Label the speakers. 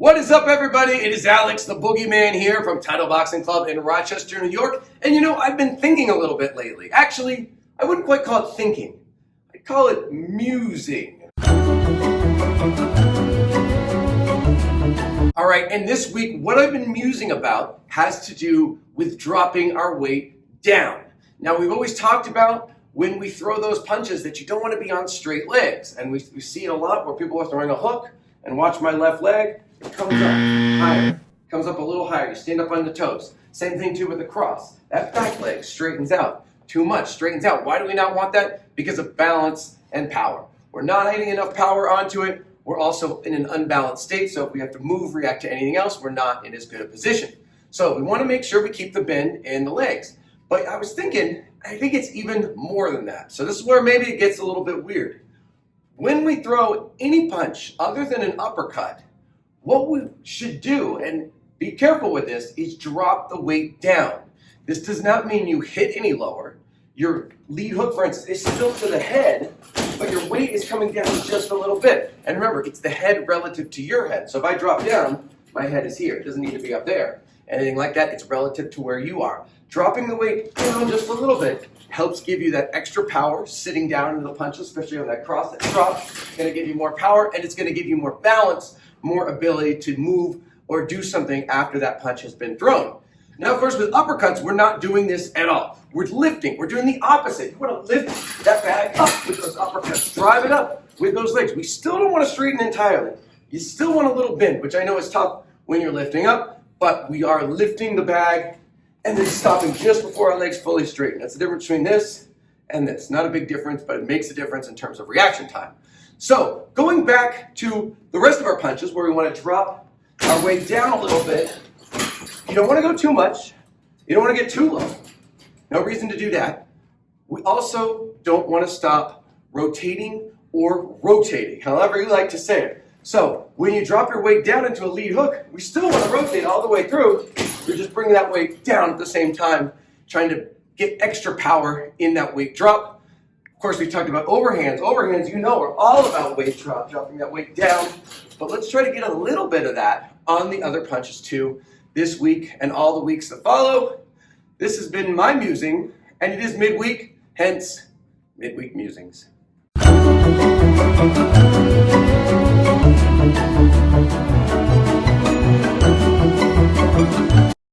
Speaker 1: What is up, everybody? It is Alex, the Boogeyman here from Title Boxing Club in Rochester, New York. And you know, I've been thinking a little bit lately. Actually, I wouldn't quite call it thinking. I'd call it musing. All right, and this week, what I've been musing about has to do with dropping our weight down. Now, we've always talked about when we throw those punches that you don't want to be on straight legs. And we see it a lot where people are throwing a hook, and watch my left leg, it comes up higher, comes up a little higher. You stand up on the toes. Same thing too with the cross. That back leg straightens out. Too much, straightens out. Why do we not want that? Because of balance and power. We're not adding enough power onto it. We're also in an unbalanced state, so if we have to move, react to anything else, we're not in as good a position. So we want to make sure we keep the bend in the legs. But I was thinking, I think it's even more than that. So this is where maybe it gets a little bit weird. When we throw any punch other than an uppercut, what we should do, and be careful with this, is drop the weight down. This does not mean you hit any lower. Your lead hook, for instance, is still to the head, but your weight is coming down just a little bit. And remember, it's the head relative to your head. So if I drop down, my head is here. It doesn't need to be up there. Anything like that, it's relative to where you are. Dropping the weight down just a little bit helps give you that extra power sitting down into the punches, especially on that cross, that drop. It's going to give you more power, and it's going to give you more balance, more ability to move or do something after that punch has been thrown. Now, of course, with uppercuts, we're not doing this at all. We're lifting. We're doing the opposite. You want to lift that bag up with those uppercuts. Drive it up with those legs. We still don't want to straighten entirely. You still want a little bend, which I know is tough when you're lifting up, but we are lifting the bag and then stopping just before our legs fully straighten. That's the difference between this and this. Not a big difference, but it makes a difference in terms of reaction time. So going back to the rest of our punches where we want to drop our weight down a little bit, you don't want to go too much. You don't want to get too low. No reason to do that. We also don't want to stop rotating or rotating, however you like to say it. So when you drop your weight down into a lead hook, we still want to rotate all the way through. You're just bringing that weight down at the same time, trying to get extra power in that weight drop. Of course, we talked about overhands. Overhands, you know, are all about weight drop, dropping that weight down. But let's try to get a little bit of that on the other punches too this week and all the weeks that follow. This has been my musing, and it is midweek, hence Midweek Musings.